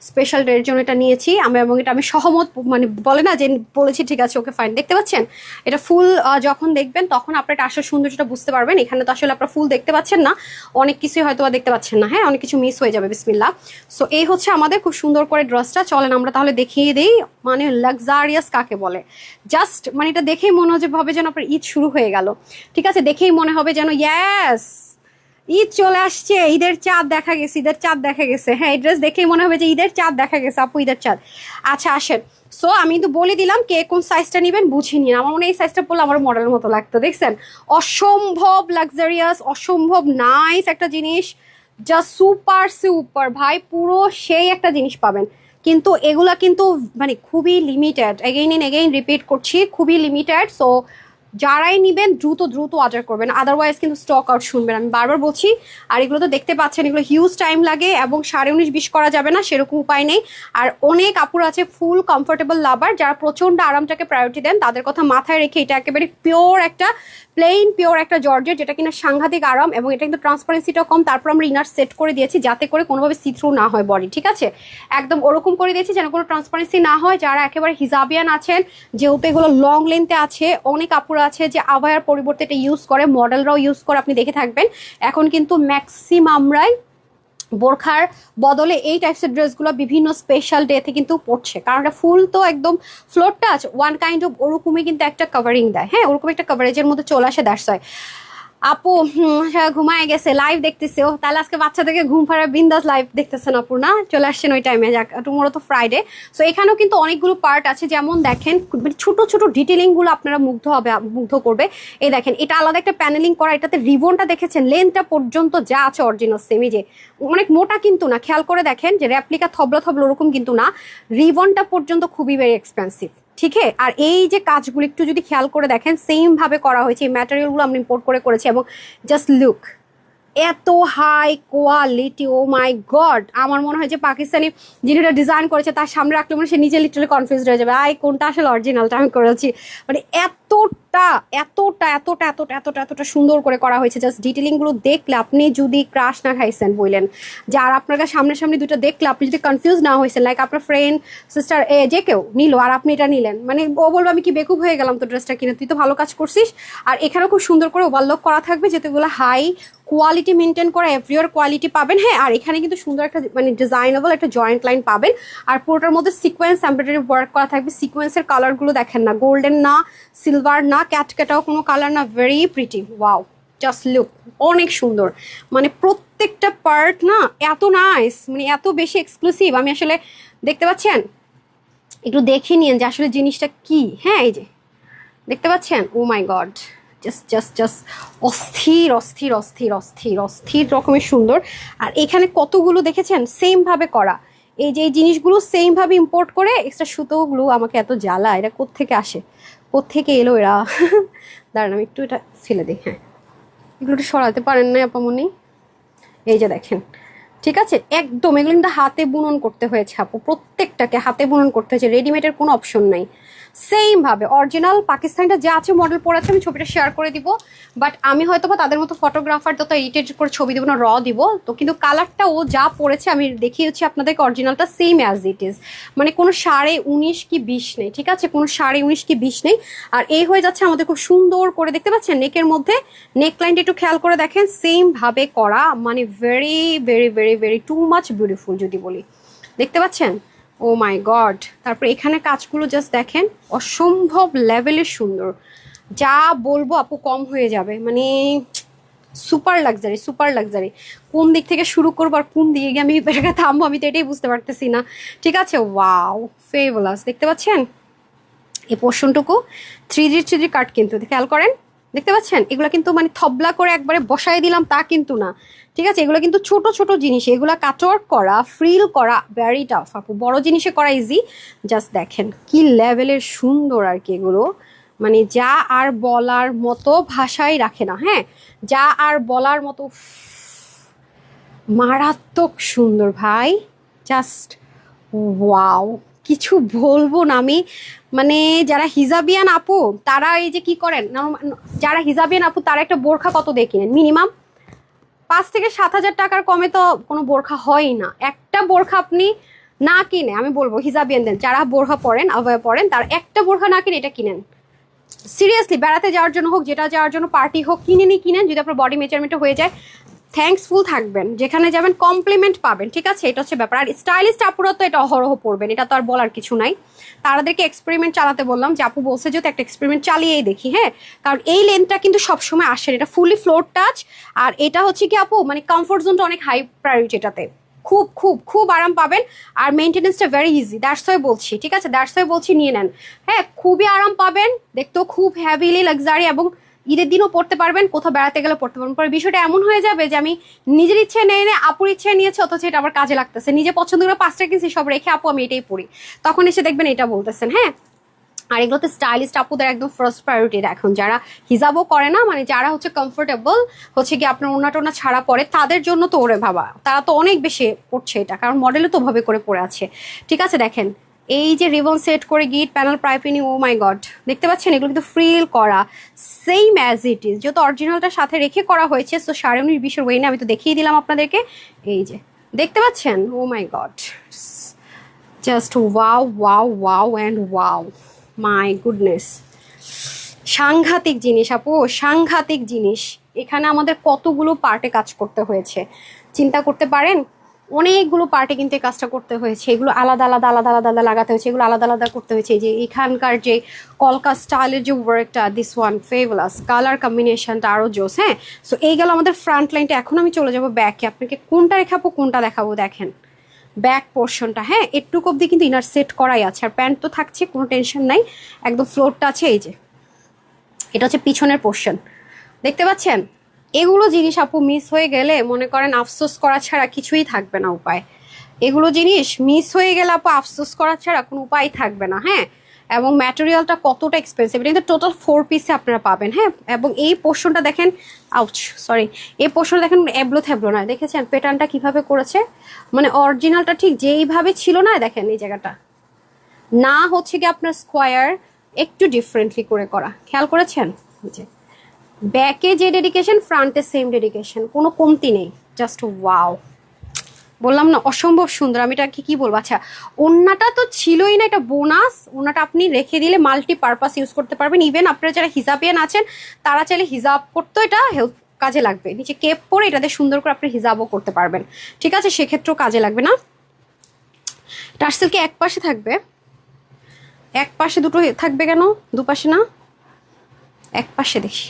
স্পেশাল ডে এর জন্য এটা নিয়েছি আমি, এবং এটা আমি সহমত, মানে বলে না যে বলেছি ঠিক আছে ওকে ফাইন। দেখতে পাচ্ছেন এটা ফুল, যখন দেখবেন তখন আপনার এটা আসলে সৌন্দর্যটা বুঝতে পারবেন। এখানে তো আসলে আপনার ফুল দেখতে পাচ্ছেন না, অনেক কিছুই হয়তো দেখতে পাচ্ছেন না, হ্যাঁ অনেক কিছু মিস হয়ে যাবে, বিসমিল্লাহ। সো এই হচ্ছে আমাদের খুব সুন্দর করে ড্রেসটা। চলেন আমরা তাহলে দেখিয়ে দিই, মানে লাক্সারিয়াস কাকে বলে। জাস্ট মানে এটা দেখেই মনে হচ্ছে ভাবে যেন আপনার ঈদ শুরু হয়ে গেল, ঠিক আছে। দেখেই মনে হবে যেন ইয়াস ঈদ চলে আসছে, ঈদের চাঁদ দেখা গেছে, ঈদের চাঁদ দেখা গেছে। হ্যাঁ এই ড্রেস দেখেই মনে হবে যে ঈদের চাঁদ দেখা গেছে আপু, ঈদের চাঁদ। আচ্ছা আসেন, সো আমি কিন্তু বলে দিলাম কে কোন সাইজটা নেবেন বুঝে নিন। আমার মনে হয় এই সাইজটা পরলে আমার মডেলের মতো লাগতো, দেখছেন অসম্ভব লাক্সারিয়াস, অসম্ভব নাইস একটা জিনিস, জাস্ট সুপার সুপার ভাই, পুরো সেই একটা জিনিস পাবেন। কিন্তু এগুলা কিন্তু মানে খুবই limited, again and again repeat করছি, খুবই লিমিটেড। সো যারাই নিবেন দ্রুত দ্রুত অর্ডার করবেন, আদারওয়াইজ কিন্তু স্টক আউট শুনবেন, আমি বারবার বলছি। আর এগুলো তো দেখতে পাচ্ছেন, এগুলো হিউজ টাইম লাগে এবং 19.5 করা যাবে না সেরকম উপায় নেই। আর অনেক আপুর আছে ফুল কমফোর্টেবল লাভার, যারা প্রচন্ড আরামটাকে প্রায়োরিটি দেন, তাদের কথা মাথায় রেখে এটা একেবারে পিওর একটা প্লেন পিওর একটা জর্জেট, যেটা কিনা সাংঘাতিক আরাম এবং এটা কিন্তু ট্রান্সপারেন্সিটাও কম। তারপর আমরা ইনার সেট করে দিয়েছি যাতে করে কোনোভাবে সি থ্রু না হয় বডি, ঠিক আছে, একদম ওরকম করে দিয়েছি যেন কোনো ট্রান্সপারেন্সি না হয়। যারা একেবারে হিজাবিয়ান আছেন, যেহেতু এগুলো লং লেন্থে আছে, অনেক আপুরা আছে যে আভায়ার পরিবর্তে এটা ইউজ করে, মডেলরাও ইউজ করে, আপনি দেখে থাকবেন। এখন কিন্তু ম্যাক্সিমামরাই বোরখার বদলে এই টাইপসের ড্রেসগুলো বিভিন্ন স্পেশাল ডেতে কিন্তু পড়ছে, কারণ এটা ফুল তো একদম floor touch, one kind of ওরকমই কিন্তু একটা কভারিং দেয়, হ্যাঁ ওরকম একটা কভারেজের মধ্যে চলে আসে, দ্যাটস ওয়াই। আপু ঘুমায় গেছে, লাইভ দেখতেছে ও, তাহলে আজকে বাচ্চা থেকে ঘুম ফারা বিন্দাস লাইভ দেখতেছেন আপু না, চলে আসছেন ওই টাইমে। যাক, টুমোরো তো ফ্রাইডে। সো এখানেও কিন্তু অনেকগুলো পার্ট আছে, যেমন দেখেন ছোট ছোট ডিটেলিং গুলো আপনারা মুগ্ধ করবে। এই দেখেন এটা আলাদা একটা প্যানেলিং করা, এটাতে রিবনটা দেখেছেন লেন্থটা পর্যন্ত যা আছে অরিজিনাল সেমি, যে অনেক মোটা কিন্তু না, খেয়াল করে দেখেন যে রেপ্লিকা থবলা থবলা ওরকম কিন্তু না, রিবনটা পর্যন্ত খুবই ভেরি এক্সপেন্সিভ, ঠিক আছে। আর এই যে কাজগুলো একটু যদি খেয়াল করে দেখেন, সেম ভাবে করা হয়েছে, এই ম্যাটেরিয়ালগুলো আমরা ইম্পোর্ট করে করেছি এবং জাস্ট লুক এত high quality, O my god. আমার মনে হয় যে পাকিস্তানি যিনি এটা ডিজাইন করেছে তার সামনে রাখলে মনে সে নিজে লিটারালি কনফিউজ হয়ে যাবে, কোনটা আসলে অরিজিনালটা আমি করেছি। মানে এতটা এতটা এতটা এতটা এতটা এতটা সুন্দর করে করা হয়েছে, জাস্ট ডিটেলিংগুলো দেখলে আপনি যদি ক্রাশ না খাইছেন বললেন যে, আর আপনার সামনে দুটো দেখলে আপনি যদি কনফিউজ না হয়েছেন, লাইক আপনার ফ্রেন্ড সিস্টার যে কেউ নিল আর আপনি এটা নিলেন, মানে ও বলবো আমি কি বেকুব হয়ে গেলাম তো ড্রেসটা কিনে, তুই তো ভালো কাজ করছিস। আর এখানেও খুব সুন্দর করে ওভারলক করা থাকবে, যেগুলো হাই কোয়ালিটি মেনটেন করা, এভরিওয়ার কোয়ালিটি পাবেন। হ্যাঁ আর এখানে কিন্তু সুন্দর একটা মানে ডিজাইনেবল একটা জয়েন্ট লাইন পাবেন, আর পুরোটার মধ্যে সিকোয়েন্স এমব্রয়ডারি ওয়ার্ক করা থাকবে। সিকোয়েন্সের কালারগুলো দেখেন না, গোল্ডেন না, সিলভার না, ক্যাটক্যাটাও কোনো কালার না, very pretty, wow just look, অনেক সুন্দর। মানে প্রত্যেকটা পার্ট না এত নাইস, মানে এত বেশি এক্সক্লুসিভ। আমি আসলে দেখতে পাচ্ছেন, একটু দেখে নিন যে আসলে জিনিসটা কি। হ্যাঁ এই যে দেখতে পাচ্ছেন, ও মাই গড, জাস্ট অস্থির অস্থির অস্থির অস্থির অস্থির রকমের সুন্দর। আর এখানে কতগুলো দেখেছেন সেম ভাবে করা, এই যে এই জিনিসগুলো সেম ভাবে ইম্পোর্ট করে, এক্সট্রা সুতোগুলো আমাকে এত জ্বালা, এরা কোত্থেকে আসে, কোত্থেকে এলো এরা। দাঁড়ান আমি একটু এটা ফেলে দিই, হ্যাঁ এগুলো একটু সরাতে পারেন না আপামনি, এই যে দেখেন, ঠিক আছে একদম এগুলো কিন্তু হাতে বুনন করতে হয়েছে আপু, প্রত্যেকটাকে হাতে বুনন করতে হয়েছে, রেডিমেডের কোনো অপশন নাই। সেম ভাবে অরিজিনাল পাকিস্তানিটা যা আছে মডেল পরে আছে, আমি ছবিটা শেয়ার করে দিব, বাট আমি হয়তো বা তাদের মতো ফটোগ্রাফার তত এডিটেড করে ছবি দিব না, র দিব তো, কিন্তু কালারটা ও যা পরেছে আমি দেখিয়েছি আপনাদেরকে অরিজিনালটা সেম অ্যাজ ইট ইজ, মানে কোনো 19.5 কি 20 নেই, ঠিক আছে, কোনো 19.5 কি 20 নেই। আর এই হয়ে যাচ্ছে আমাদের খুব সুন্দর করে, দেখতে পাচ্ছেন নেকের মধ্যে নেক লাইনটা একটু খেয়াল করে দেখেন, সেম ভাবে করা, মানে very very very very too much beautiful যদি বলি, দেখতে পাচ্ছেন, ও মাই গড। তারপর এখানে কাজগুলো জাস্ট দেখেন, অসম্ভব লেভেলের সুন্দর, যা বলবো আপু কম হয়ে যাবে, মানে সুপার লাক্সারি সুপার লাক্সারি। কোন দিক থেকে শুরু করবো আর কোন দিকে গিয়ে আমি এটাকে থামবো আমি তো এটাই বুঝতে পারতেছি না, ঠিক আছে। ওয়াও ফেবুলাস, দেখতে পাচ্ছেন এই পোর্শনটুকু 3D কাট কিন্তু খেয়াল করেন, দেখতে পাচ্ছেন এগুলো কিন্তু মানে থবলা করে একবারে বসায় দিলাম তা কিন্তু না, ঠিক আছে, এগুলো কিন্তু ছোট ছোট জিনিস, এগুলো কাটওয়ার্ক করা, ফ্রিল করা ভেরি টাফ আপু, বড় জিনিসে করা ইজি। জাস্ট দেখেন কি লেভেলের সুন্দর আর কি এগুলো, মানে যা আর বলার মতো ভাষাই রাখে না, হ্যাঁ, যা আর বলার মতো, মারাত্মক সুন্দর ভাই, জাস্ট ওয়াও, কিছু বলবো না আমি, মানে যারা হিজাবিয়ান আপু তারা এই যে কি করেন, যারা হিজাবিয়ান আপু তারা একটা বোরখা কত দিয়ে কিনেন, মিনিমাম 5 থেকে 7 হাজার টাকার কমে তো কোনো বোরখা হয়ই না। একটা বোরখা আপনি না কিনে, আমি বলবো হিজাবিয়ানদের যারা বোরখা পরেন আভায়া পরেন, তার একটা বোরখা না কিনে এটা কিনেন, সিরিয়াসলি, বেড়াতে যাওয়ার জন্য হোক, যেটা যাওয়ার জন্য পার্টি হোক, কিনেন, যদি আপনার বডি মেজারমেন্টটা হয়ে যায়, থ্যাঙ্কসফুল থাকবেন, যেখানে যাবেন কমপ্লিমেন্ট পাবেন, ঠিক আছে, এটা হচ্ছে ব্যাপার। আর স্টাইলিস্ট আপুরা তো এটা অহরহ পড়বেন, এটা তো আর বলার কিছু নাই, তাদেরকে এক্সপেরিমেন্ট চালাতে বললাম, যে আপু বলছে যে একটা এক্সপেরিমেন্ট চালিয়েই দেখি, হ্যাঁ, কারণ এই লেন্থটা কিন্তু সবসময় আসে, এটা ফুলি ফ্লোর টাচ, আর এটা হচ্ছে কি আপু মানে কমফোর্ট জোনটা অনেক হাই প্রায়োরিটি, এটাতে খুব খুব খুব আরাম পাবেন, আর মেনটেনেন্সটা ভেরি ইজি, দ্যাটস ওয়াই বলছি, ঠিক আছে, দ্যাটস ওয়াই বলছি নিয়ে নেন, হ্যাঁ, খুবই আরাম পাবেন, দেখতেও খুব হ্যাভিলি লাক্সারি, এবং ঈদের দিনও পড়তে পারবেন, কোথাও বেড়াতে গেলে পড়তে পারবেন। পরে বিষয়টা এমন হয়ে যাবে যে আমি নিজের ইচ্ছে নেই আপুর ইচ্ছে নিয়েছে, অথচ এটা আমার কাজে লাগতেছে, নিজে পছন্দ করে 5টা কিনছি সব রেখে আপু আমি এটাই পড়ি, তখন এসে দেখবেন এটা বলতেছেন, হ্যাঁ। আর এগুলোতে স্টাইলিস্ট আপুদের একদম ফার্স্ট প্রায়োরিটি, এখন যারা হিজাবও করে না, মানে যারা হচ্ছে কমফোর্টেবল হচ্ছে কি আপনার ওনা টোনা ছাড়া পরে, তাদের জন্য তো ওরে ভাবা, তারা তো অনেক বেশি পড়ছে এটা, কারণ মডেলে তো ওভাবে করে পড়ে আছে, ঠিক আছে। দেখেন এই যে রিবন সেট করে গিট প্যানেল প্রাইপিনি, ও মাই গড, দেখতে পাচ্ছেন এগুলো কিন্তু ফ্রিল করা সেম অ্যাজ ইট ইজ, যেহেতু অরিজিনালটার সাথে রেখে করা হয়েছে, সো 19.5 ওয়ে না, আমি তো দেখিয়ে দিলাম আপনাদেরকে, এই যে দেখতে পাচ্ছেন, oh my God, just wow wow wow and wow, my goodness, সাংঘাতিক জিনিস আপু, সাংঘাতিক জিনিস। এখানে আমাদের কতগুলো পার্টে কাজ করতে হয়েছে চিন্তা করতে পারেন, অনেকগুলো পার্টে কিন্তু এই কাজটা করতে হয়েছে, এগুলো আলাদা আলাদা আলাদা আলাদা আলাদা লাগাতে হয়েছে, এগুলো আলাদা আলাদা করতে হয়েছে, যে এখানকার যে কলকা স্টাইলের যে ওয়ার্কটা, দিস ওয়ান ফেবুলাস, কালার কম্বিনেশনটা আরও জোস, হ্যাঁ। সো এই গেল আমাদের ফ্রন্ট লাইনটা, এখন আমি চলে যাবো ব্যাকে, আপনাকে কোনটা দেখাবো কোনটা দেখাবো, দেখেন ব্যাক পোর্শনটা, হ্যাঁ, একটুকু অব্দি কিন্তু ইনার সেট করাই আছে, আর প্যান্ট তো থাকছে, কোনো টেনশন নাই, একদম ফ্লোরটা আছে, এই যে এটা হচ্ছে পিছনের পোর্শন, দেখতে পাচ্ছেন, এগুলো জিনিস আপু মিস হয়ে গেলে মনে করেন আফসোস করা ছাড়া কিছুই থাকবে না উপায়, এগুলো জিনিস মিস হয়ে গেলে আপু আফসোস করা ছাড়া কোনো উপায় থাকবে না, হ্যাঁ। এবং ম্যাটেরিয়ালটা কতটা এক্সপেন্সিভ, এটা কিন্তু টোটাল 4 পিসে আপনারা পাবেন, হ্যাঁ। এবং এই পোর্শনটা দেখেন, আউচ সরি, এই পোর্শনটা দেখেন এবলো থেবলো না, দেখেছেন প্যাটার্নটা কিভাবে করেছে, মানে অরিজিনালটা ঠিক যেইভাবে ছিল না, দেখেন এই জায়গাটা না হচ্ছে কি আপনার স্কোয়ার, একটু ডিফারেন্টলি করে করা, খেয়াল করেছেন, যে ব্যাকে যে ডেডিকেশন ফ্রন্টে সেম ডেডিকেশন, কোনো কমতি নেই, জাস্ট ওয়াও, বললাম না অসম্ভব সুন্দর, আমি এটা কি বলবো। আচ্ছা ওন্নাটা তো ছিলই না, এটা বোনাস, ওন্নাটা আপনি রেখে দিলে মাল্টি পারপাস ইউজ করতে পারবেন, ইভেন আপনারা যারা হিজাবিয়ান আছেন তারা চাইলে হিজাব করতেও এটা হেল্প কাজে লাগবে, নিচে কেপ পরে এটাতে সুন্দর করে আপনি হিজাবও করতে পারবেন, ঠিক আছে, সেক্ষেত্রেও কাজে লাগবে না। টার্সেল কি এক পাশে থাকবে, এক পাশে দুটো থাকবে কেন, দুপাশে না, এক পাশে দেখি,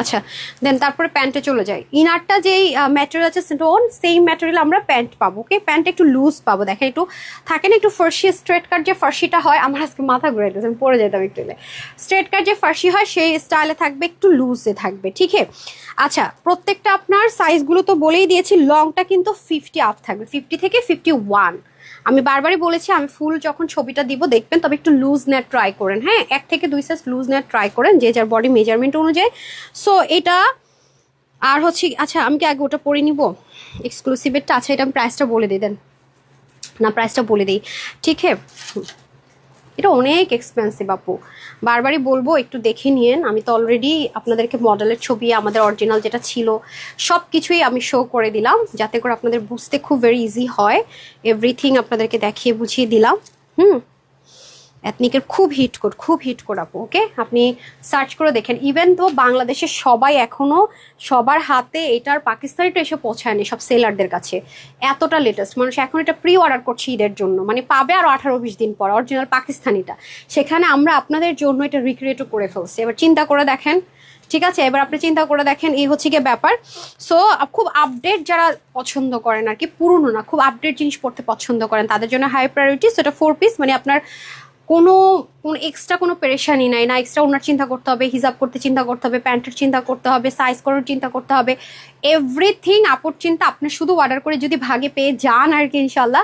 আচ্ছা দেন তারপরে প্যান্টে চলে যাই, ইনারটা যেই ম্যাটেরিয়াল আছে স্টোন সেম ম্যাটেরিয়াল আমরা প্যান্ট পাবো, ওকে, প্যান্ট একটু লুজ পাবো, দেখেন একটু থাকে না একটু ফার্সি স্ট্রেট কাট যে ফার্সিটা হয়, আমার আজকে মাথা ঘুরে দিতেছে, আমি পরে যেতাম একটু, স্ট্রেট কাট যে ফার্সি হয় সেই স্টাইলে থাকবে, একটু লুজে থাকবে, ঠিক আছে। আচ্ছা প্রত্যেকটা আপনার সাইজগুলো তো বলেই দিয়েছি, লংটা কিন্তু 50 আপ থাকবে, 50 থেকে 51, আমি বারবারই বলেছি আমি ফুল যখন ছবিটা দিব দেখবেন, তবে একটু লুজ নেওয়ার ট্রাই করেন, হ্যাঁ, 1 থেকে 2 সাইজ লুজ নেওয়ার ট্রাই করেন, যে যার বডি মেজারমেন্ট অনুযায়ী। সো এটা আর হচ্ছে, আচ্ছা আমি কি আগে ওটা পরে নিব এক্সক্লুসিভেরটা, আচ্ছা এটা আমি প্রাইসটা বলে দিয়ে দেন, না প্রাইসটা বলে দিই, ঠিক হ্যাঁ। এটা অনেক এক্সপেন্সিভ আপু, বারবারই বলবো একটু দেখে নিয়েন। আমি তো অলরেডি আপনাদেরকে মডেলের ছবি, আমাদের অরিজিনাল যেটা ছিল সব কিছুই আমি শো করে দিলাম, যাতে করে আপনাদের বুঝতে খুব ভেরি ইজি হয়। এভরিথিং আপনাদেরকে দেখিয়ে বুঝিয়ে দিলাম। এথনিকের খুব হিট কোড আপু। ওকে, আপনি সার্চ করে দেখেন। ইভেন তো বাংলাদেশের সবাই এখনো সবার হাতে এটার পাকিস্তানিটা এসে পৌঁছায়নি সব সেলারদের কাছে, এতটা লেটেস্ট। মানুষ এখন এটা প্রি অর্ডার করছে ঈদের জন্য, মানে পাবে আরো 18-20 দিন পর অরিজিনাল পাকিস্তানিটা। সেখানে আমরা আপনাদের জন্য এটা রিক্রিয়েটও করে ফেলছি। এবার চিন্তা করে দেখেন, ঠিক আছে, এবার আপনি চিন্তা করে দেখেন, এই হচ্ছে গিয়ে ব্যাপার। সো খুব আপডেট যারা পছন্দ করেন আর কি, পুরনো না, খুব আপডেট জিনিস পড়তে পছন্দ করেন, তাদের জন্য হাই প্রায়োরিটি। সেটা 4 পিস, মানে আপনার কোনো এক্সট্রা কোনো পেরেশানি নাই, না এক্সট্রা ওনার চিন্তা করতে হবে, হিজাব করতে চিন্তা করতে হবে, প্যান্টের চিন্তা করতে হবে, সাইজ করার চিন্তা করতে হবে, এভরিথিং আপুর চিন্তা। আপনি শুধু অর্ডার করে যদি ভাগে পেয়ে যান আর কি, ইনশাল্লাহ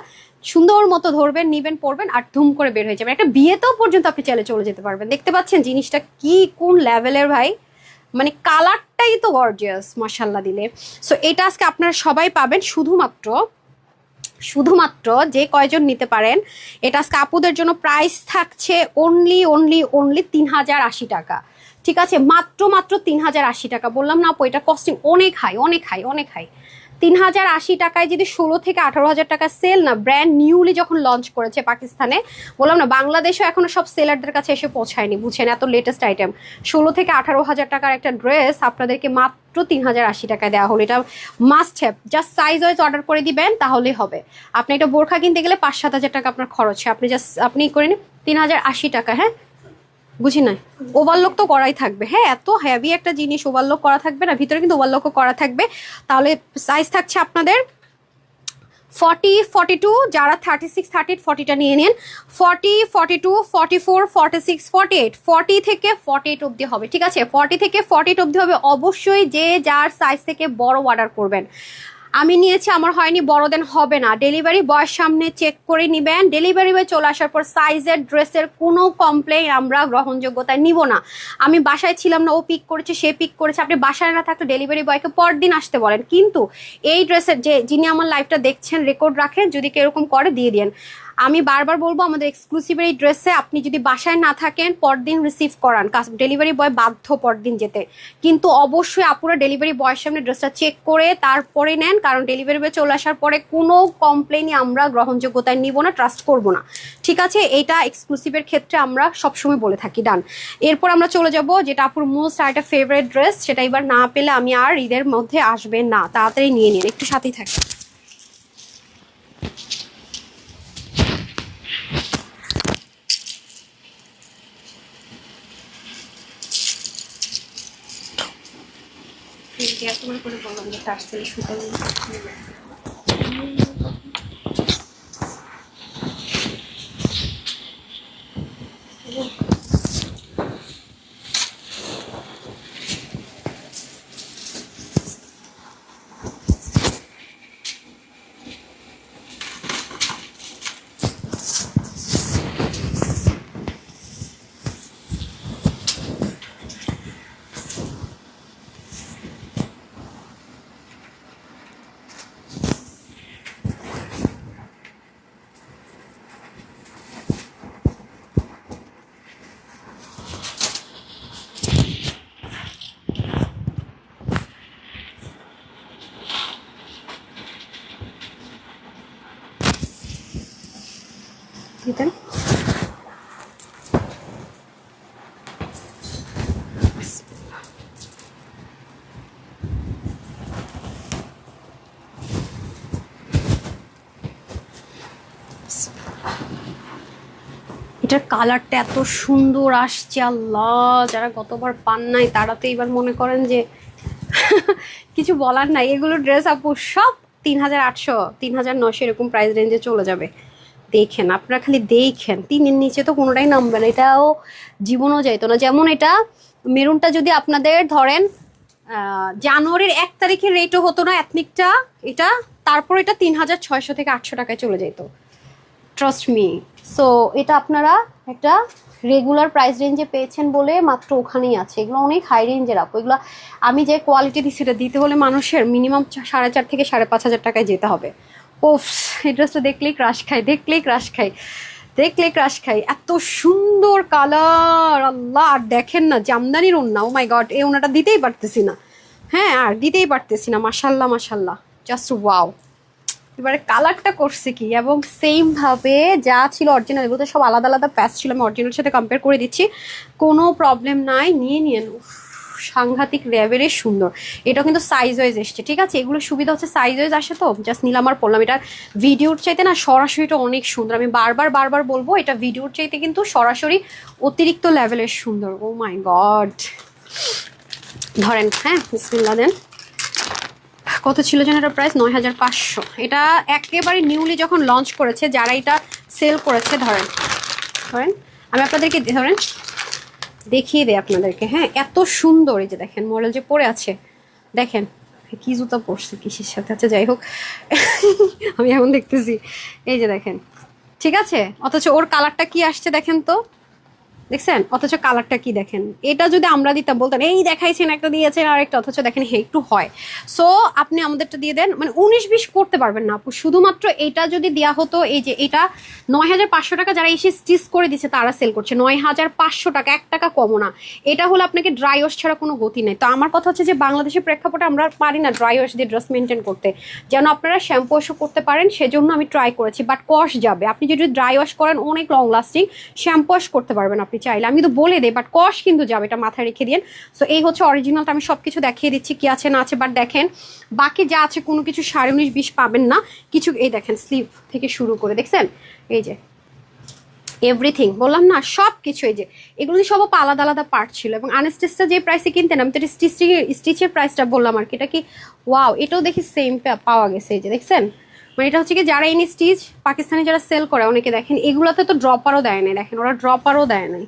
সুন্দর মতো ধরবেন, নিবেন, পরবেন, আর ধুম করে বের হয়ে যাবেন। একটা বিয়েতেও পর্যন্ত আপনি চাইলে চলে যেতে পারবেন। দেখতে পাচ্ছেন জিনিসটা কি কোন লেভেলের ভাই, মানে কালারটাই তো গর্জিয়াস মাশাল্লাহ দিলে। সো এটা আজকে আপনারা সবাই পাবেন, শুধুমাত্র যে কয়জন নিতে পারেন। এটা আজকে আপুদের জন্য প্রাইস থাকছে অনলি 3080 টাকা। ঠিক আছে, মাত্র 3080 টাকা। বললাম না আপু, এটা কস্টিং অনেক হাই। 3080 টাকায় যদি 16 থেকে 18 হাজার টাকা সেল, না ব্র্যান্ড নিউলি যখন লঞ্চ করেছে পাকিস্তানে, বললাম না বাংলাদেশও এখনো সব সেলারদের কাছে এসে পৌঁছায়নি, বুঝছেন, এত লেটেস্ট আইটেম। 16 থেকে 18 হাজার টাকার একটা ড্রেস আপনাদেরকে মাত্র 3080 টাকায় দেওয়া হলো। এটা must have, just size wise order করে দিবেন তাহলেই হবে। আপনি একটা বোরখা কিনতে গেলে 5-7 হাজার টাকা আপনার খরচ হয়, আপনি করে নিন 3080 টাকা। হ্যাঁ, বুঝি নাই, ওভারলক তো করাই থাকবে। হ্যাঁ, এত হেভি একটা জিনিস ওভারলক করা থাকবে না, ভিতরে কিন্তু ওভারলকও করা থাকবে। তাহলে সাইজ থাকছে আপনাদের 40-42, যারা 36-38-40টা নিয়ে নিন। 40-42-44-46-48, 40 থেকে 48 অবধি হবে। ঠিক আছে, 40 থেকে 48 অবধি হবে। অবশ্যই যে যার সাইজ থেকে বড় অর্ডার করবেন। আমি নিয়েছি, আমার হয়নি, বড়দের হবে না। ডেলিভারি বয়ের সামনে চেক করে নিবেন। ডেলিভারি বয় চলে আসার পর সাইজের, ড্রেসের কোনো কমপ্লেন আমরা গ্রহণযোগ্যতায় নিব না। আমি বাসায় ছিলাম না, ও পিক করেছে, সে পিক করেছে, আপনি বাসায় না থাকলে ডেলিভারি বয়কে পরদিন আসতে বলেন। কিন্তু এই ড্রেসের যিনি আমার লাইভটা দেখছেন, রেকর্ড রাখেন, যদি কেরকম করে দিয়ে দিন। আমি বারবার বলবো, আমাদের এক্সক্লুসিভের এই ড্রেসে আপনি যদি বাসায় না থাকেন পরদিন রিসিভ করান, ডেলিভারি বয় বাধ্য পরদিন যেতে। কিন্তু অবশ্যই আপুরা ডেলিভারি বয়ের সামনে ড্রেসটা চেক করে তারপরে নেন, কারণ ডেলিভারি বয় চলে আসার পরে কোনো কমপ্লেনই আমরা গ্রহণযোগ্যতায় নিব না, ট্রাস্ট করব না। ঠিক আছে, এটা এক্সক্লুসিভের ক্ষেত্রে আমরা সবসময় বলে থাকি। ডান। এরপর আমরা চলে যাব যেটা আপুর মোস্ট আর একটা ফেভারিট ড্রেস, সেটা এবার না পেলে আমি আর ঈদের মধ্যে আসবে না, তাড়াতাড়ি নিয়ে নিন, একটু সাথেই থাকে। করে বললাম যে তার থেকে সুতা দিতেন। এটার কালারটা এত সুন্দর আসছে, আল্লাহ, যারা গতবার পান নাই তারা তো এবার মনে করেন যে কিছু বলার নাই। এগুলো ড্রেস আপু সব 3800, 3900 এরকম প্রাইস রেঞ্জে চলে যাবে। দেখেন, আপনারা খালি দেখেন, 3-এর নিচে তো কোনোটাই নামবে না, এটাও জীবনও যাইতো না। যেমন এটা মেরুনটা যদি আপনাদের ধরেন জানুয়ারির 1 তারিখের রেটও হতো না এথনিকটা, এটা তারপর এটা 3600 থেকে 800 টাকায় চলে যেত, ট্রাস্ট মি। সো এটা আপনারা একটা রেগুলার প্রাইস রেঞ্জে পেয়েছেন বলে মাত্র ওখানেই আছে। এগুলো অনেক হাই রেঞ্জের আপু। এগুলো আমি যে কোয়ালিটি দিচ্ছি, সেটা দিতে হলে মানুষের মিনিমাম 4,500 থেকে 5,500 টাকায় যেতে হবে। ওফ, এই ড্রেসটা দেখলেই ক্রাশ খাই, দেখলেই ক্রাশ খাই, দেখলেই ক্রাশ খাই। এত সুন্দর কালার, আল্লাহ! আর দেখেন না জামদানির ওড়না, ও মাই গড, এই ওড়নাটা দিতেই পারতেছি না। হ্যাঁ, আর দিতেই পারতেছি না। মাশাল্লাহ মাশাল্লাহ, জাস্ট ওয়াও। এবারে কালারটা করছে কি, এবং সেম ভাবে যা ছিল অরিজিনাল, এগুলো তো সব আলাদা আলাদা প্যাচ ছিল, আমি অরিজিনালের সাথে কম্পেয়ার করে দিচ্ছি, কোনো প্রবলেম নাই, নিয়ে নিয়ে সাংঘাতিক লেভেলের সুন্দর। এটা কিন্তু সাইজ ওয়াইজ এসছে, ঠিক আছে? এগুলো সুবিধা হচ্ছে সাইজ ওয়াইজ আসে, তো জাস্ট নিলাম আর পড়লাম। এটা ভিডিওর চাইতে না সরাসরিটা অনেক সুন্দর, আমি বারবার বারবার বলবো, এটা ভিডিওর চাইতে কিন্তু সরাসরি অতিরিক্ত লেভেলের সুন্দর। ও মাই গড, ধরেন, হ্যাঁ বিসমিল্লাহ দেন। কত ছিল যেন এটা প্রাইস? 9500। এটা একেবারে নিউলি যখন লঞ্চ করেছে, যারা এটা সেল করেছে, ধরেন ধরেন আমি আপনাদেরকে ধরেন দেখিয়ে দিই আপনাদেরকে। হ্যাঁ, এত সুন্দর, এই যে দেখেন মডেল যে পরে আছে, দেখেন কি জুতা পরছে কিসের সাথে। আচ্ছা যাই হোক, আমি এখন দেখতেছি, এই যে দেখেন, ঠিক আছে? অথচ ওর কালারটা কি আসছে দেখেন তো, দেখছেন? অথচ কালারটা কি দেখেন, এটা যদি আমরা দিতাম বলতেন এই দেখাইছেন একটা দিয়েছেন আর একটা, অথচ দেখেন হে একটু হয়। সো আপনি আমাদেরটা দিয়ে দেন, মানে 19-20 করতে পারবেন না আপু। শুধুমাত্র এটা যদি দেওয়া হতো, এই যে এটা 9500 টাকা, যারা এসে স্টিচ করে দিচ্ছে তারা সেল করছে 9500 টাকা, 1 টাকা কমও না। এটা হলো আপনাকে ড্রাই ওয়াশ ছাড়া কোনো গতি নেই। তো আমার কথা হচ্ছে যে বাংলাদেশের প্রেক্ষাপটে আমরা পারি না ড্রাই ওয়াশ দিয়ে ড্রেস মেনটেন করতে, যেন আপনারা শ্যাম্পু ওয়াশও করতে পারেন, সেজন্য আমি ট্রাই করেছি। বাট কস্ট যাবে, আপনি যদি ড্রাই ওয়াশ করেন অনেক লং লাস্টিং, শ্যাম্পু ওয়াশ করতে পারবেন আপনি চাইলে, আমি তো বলে দেই, বাট কস্ট কিন্তু যাবে, এটা মাথায় রেখে দিন। সো এই হচ্ছে অরিজিনালটা, আমি সব কিছু দেখিয়ে দিচ্ছি কি আছে না আছে। বাট দেখেন বাকি যা আছে কোনো কিছু 19.5-20 পাবেন না কিছু। এই দেখেন স্লিভ থেকে শুরু করে, দেখছেন এই যে এভরিথিং, বললাম না সব কিছু, এই যে এগুলো সব আলাদা আলাদা পার্ট ছিল। এবং আনস্টিচটা যে প্রাইসে কিনতেন, আমি তো স্টিচের প্রাইসটা বললাম আর কি। এটা কি ওয়াও, এটাও দেখি সেম পাওয়া গেছে, এই যে দেখছেন। মানে এটা হচ্ছে কি, যারা ইন স্টিচ পাকিস্তানি যারা সেল করে অনেকে, দেখেন এগুলোতে তো ড্রপারও দেয় নাই, দেখেন ওরা ড্রপারও দেয় নাই,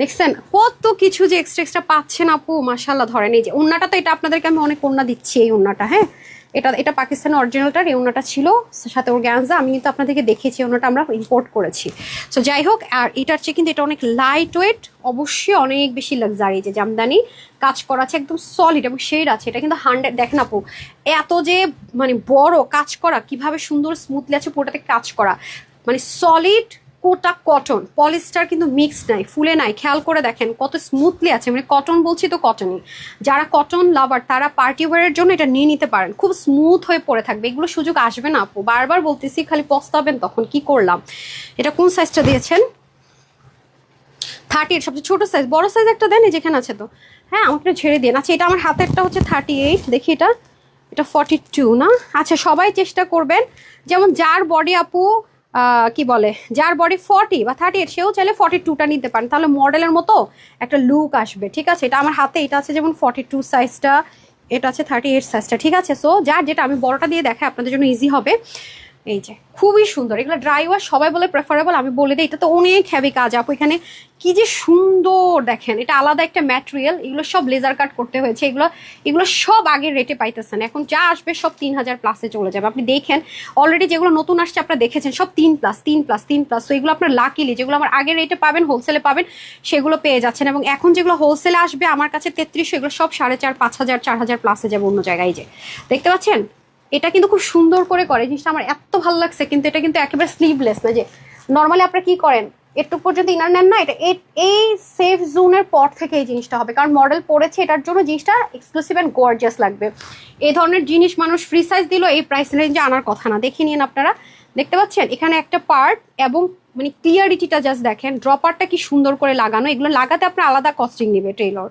দেখছেন কত কিছু যে এক্সট্রা এক্সট্রা পাচ্ছেন আপু, মাশাল্লাহ। ধরেন এই যে ওন্নাটা, তো এটা আপনাদেরকে আমি অনেক ওন্না দিচ্ছি, এই ওন্নাটা, হ্যাঁ এটা পাকিস্তানের অরিজিনালটার এই ওন্নাটা ছিল, সাথে ওর গ্যান্সা আমি কিন্তু আপনাদেরকে দেখেছি, ওন্নাটা আমরা ইম্পোর্ট করেছি। সো যাই হোক, আর এটার চেয়ে কিন্তু এটা অনেক লাইট ওয়েট, অবশ্যই অনেক বেশি লাক্সারি, যে জামদানি কাজ করা আছে, একদম সলিড এবং শেড আছে। এটা কিন্তু 100, দেখেন আপু এত যে মানে বড় কাজ করা, কিভাবে সুন্দর স্মুথলি আছে পুরোটাতে কাজ করা, মানে সলিড কোটা কটন, পলিস্টার কিন্তু মিক্স নাই, ফুলে নাই, খেয়াল করে দেখেন কত স্মুথলি আছে, মানে কটন বলছি তো কটনই। যারা কটন লাভার তারা পার্টি ওয়ারের জন্য এটা নিয়ে নিতে পারেন, খুব স্মুথ হয়ে পড়ে থাকবে। এগুলো সুযোগ আসবে না আপু, বারবার বলতেছি, খালি পস্তাবেন তখন কি করলাম। এটা কোন সাইজটা দিয়েছেন? 30, সবচেয়ে ছোট সাইজ, বড় সাইজ একটা দেন, যেখানে আছে তো। হ্যাঁ আমাকে ছেড়ে দিন। আচ্ছা এটা আমার হাতেরটা হচ্ছে 38, দেখি এটা, এটা 42 না? আচ্ছা সবাই চেষ্টা করবেন, যেমন যার বডি আপু কি বলে, যার বডি 40 বা 38, সেও চাইলে 42টা নিতে পারেন, তাহলে মডেলের মতো একটা লুক আসবে, ঠিক আছে? এটা আমার হাতে, এটা আছে যেমন 42 সাইজটা, এটা আছে 38 সাইজটা, ঠিক আছে? সো যার যেটা, আমি বড়টা দিয়ে দেখাই আপনাদের জন্য ইজি হবে। এই যে খুবই সুন্দর, এগুলো ড্রাই ওয়াশ সবাই বলে প্রেফারেবল, আমি বলে দিই এটা তো অনেক হেভি কাজ আপু। এখানে কি যে সুন্দর দেখেন, এটা আলাদা একটা ম্যাটেরিয়াল, এগুলো সব লেজার কাট করতে হয়েছে, এগুলো এগুলো সব আগের রেটে পাইতেছেন, এখন যা আসবে সব 3000 প্লাসে চলে যাবে। আপনি দেখেন অলরেডি যেগুলো নতুন আসছে আপনারা দেখেছেন, সব 3+3+3+, তো এগুলো আপনার লাকিলি যেগুলো আমার আগের রেটে পাবেন, হোলসেলে পাবেন, সেগুলো পেয়ে যাচ্ছেন। এবং এখন যেগুলো হোলসেলে আসবে আমার কাছে 3300, এগুলো সব 4,500, 5000, 4000 প্লাসে যাবে অন্য জায়গায়। যে দেখতে পাচ্ছেন, এটা কিন্তু খুব সুন্দর করে করে, জিনিসটা আমার এত ভালো লাগছে। কিন্তু এটা কিন্তু একেবারে স্লিভলেস না, যে নর্মালি আপনারা কি করেন একটু পর্যন্ত ইনার নেন না, এটা এই সেফ জোনের পর থেকে এই জিনিসটা হবে, কারণ মডেল পড়েছে এটার জন্য, জিনিসটা এক্সক্লুসিভ অ্যান্ড গর্জিয়াস লাগবে। এই ধরনের জিনিস মানুষ ফ্রি সাইজ দিল এই প্রাইস রেঞ্জে আনার কথা না। দেখে নিন আপনারা, দেখতে পাচ্ছেন এখানে একটা পার্ট, এবং মানে ক্লিয়ারিটিটা জাস্ট দেখেন, ড্রপারটা কি সুন্দর করে লাগানো, এগুলো লাগাতে আপনার আলাদা কস্টিং নেবে টেইলর,